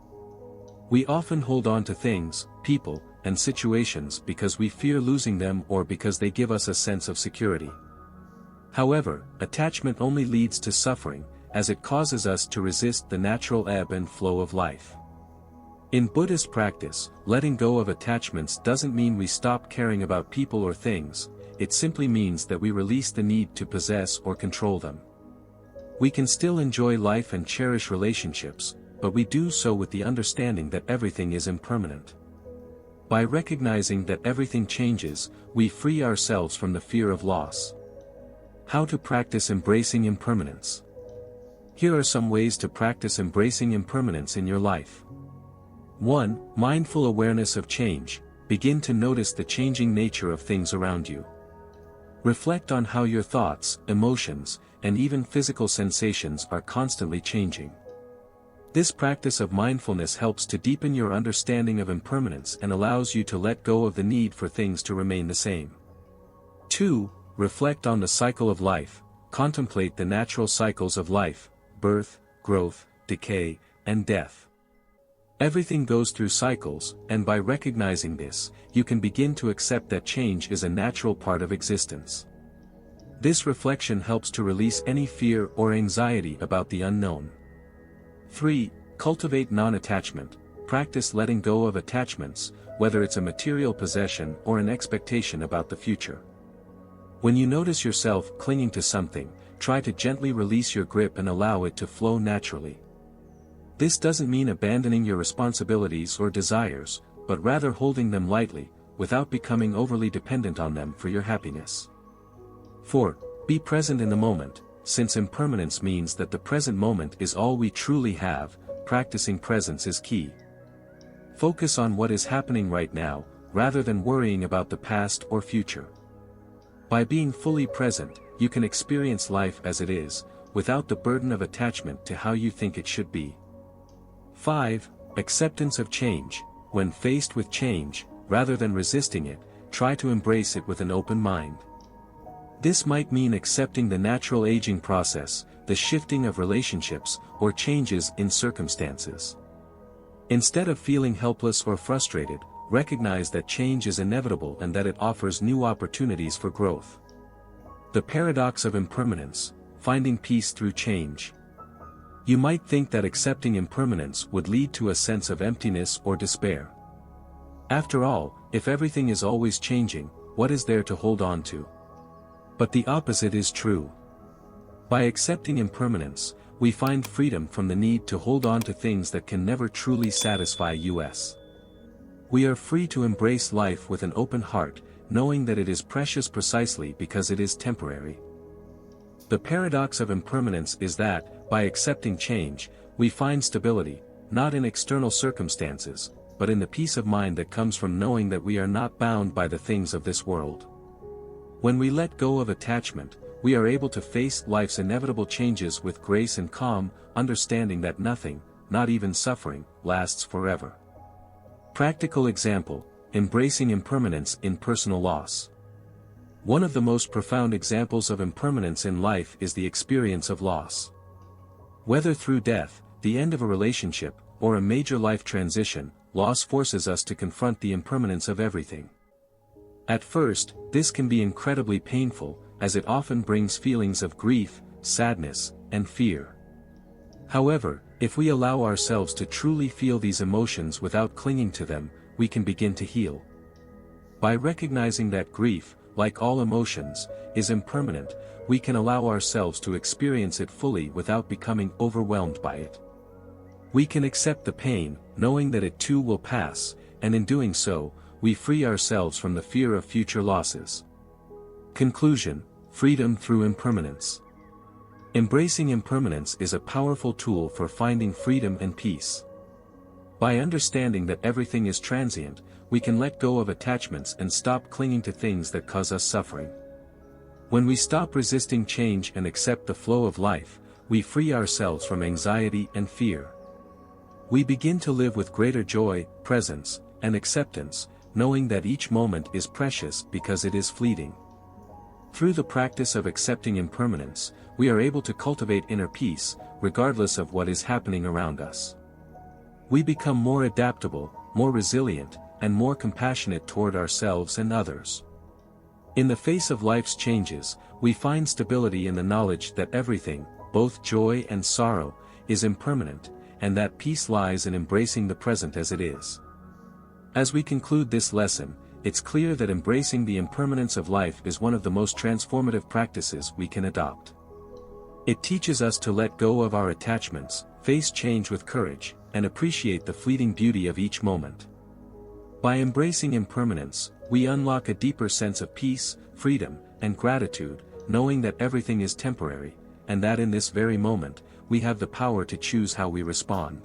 We often hold on to things, people, and situations because we fear losing them or because they give us a sense of security. However, attachment only leads to suffering, as it causes us to resist the natural ebb and flow of life. In Buddhist practice, letting go of attachments doesn't mean we stop caring about people or things, it simply means that we release the need to possess or control them. We can still enjoy life and cherish relationships, but we do so with the understanding that everything is impermanent. By recognizing that everything changes, we free ourselves from the fear of loss. How to practice embracing impermanence. Here are some ways to practice embracing impermanence in your life. 1. Mindful awareness of change. Begin to notice the changing nature of things around you. Reflect on how your thoughts, emotions, and even physical sensations are constantly changing. This practice of mindfulness helps to deepen your understanding of impermanence and allows you to let go of the need for things to remain the same. 2. Reflect on the cycle of life. Contemplate the natural cycles of life: birth, growth, decay, and death. Everything goes through cycles, and by recognizing this, you can begin to accept that change is a natural part of existence. This reflection helps to release any fear or anxiety about the unknown. 3. Cultivate non-attachment. Practice letting go of attachments, whether it's a material possession or an expectation about the future. When you notice yourself clinging to something, try to gently release your grip and allow it to flow naturally. This doesn't mean abandoning your responsibilities or desires, but rather holding them lightly, without becoming overly dependent on them for your happiness. 4. Be present in the moment. Since impermanence means that the present moment is all we truly have, practicing presence is key. Focus on what is happening right now, rather than worrying about the past or future. By being fully present, you can experience life as it is, without the burden of attachment to how you think it should be. 5. Acceptance of change. When faced with change, rather than resisting it, try to embrace it with an open mind. This might mean accepting the natural aging process, the shifting of relationships, or changes in circumstances. Instead of feeling helpless or frustrated, recognize that change is inevitable and that it offers new opportunities for growth. The paradox of impermanence, finding peace through change. You might think that accepting impermanence would lead to a sense of emptiness or despair. After all, if everything is always changing, what is there to hold on to? But the opposite is true. By accepting impermanence, we find freedom from the need to hold on to things that can never truly satisfy us. We are free to embrace life with an open heart, knowing that it is precious precisely because it is temporary. The paradox of impermanence is that, by accepting change, we find stability, not in external circumstances, but in the peace of mind that comes from knowing that we are not bound by the things of this world. When we let go of attachment, we are able to face life's inevitable changes with grace and calm, understanding that nothing, not even suffering, lasts forever. Practical example: embracing impermanence in personal loss. One of the most profound examples of impermanence in life is the experience of loss. Whether through death, the end of a relationship, or a major life transition, loss forces us to confront the impermanence of everything. At first, this can be incredibly painful, as it often brings feelings of grief, sadness, and fear. However, if we allow ourselves to truly feel these emotions without clinging to them, we can begin to heal. By recognizing that grief, like all emotions, is impermanent, we can allow ourselves to experience it fully without becoming overwhelmed by it. We can accept the pain, knowing that it too will pass, and in doing so, we free ourselves from the fear of future losses. Conclusion: freedom through impermanence. Embracing impermanence is a powerful tool for finding freedom and peace. By understanding that everything is transient, we can let go of attachments and stop clinging to things that cause us suffering. When we stop resisting change and accept the flow of life, we free ourselves from anxiety and fear. We begin to live with greater joy, presence, and acceptance, knowing that each moment is precious because it is fleeting. Through the practice of accepting impermanence, we are able to cultivate inner peace, regardless of what is happening around us. We become more adaptable, more resilient, and more compassionate toward ourselves and others. In the face of life's changes, we find stability in the knowledge that everything, both joy and sorrow, is impermanent, and that peace lies in embracing the present as it is. As we conclude this lesson, it's clear that embracing the impermanence of life is one of the most transformative practices we can adopt. It teaches us to let go of our attachments, face change with courage, and appreciate the fleeting beauty of each moment. By embracing impermanence, we unlock a deeper sense of peace, freedom, and gratitude, knowing that everything is temporary, and that in this very moment, we have the power to choose how we respond.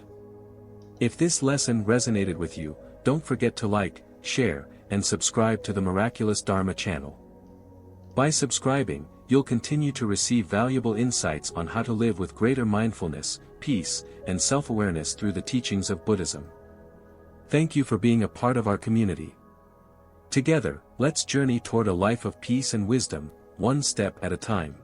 If this lesson resonated with you, don't forget to like, share, and subscribe to the Miraculous Dharma channel. By subscribing, you'll continue to receive valuable insights on how to live with greater mindfulness, peace, and self-awareness through the teachings of Buddhism. Thank you for being a part of our community. Together, let's journey toward a life of peace and wisdom, one step at a time.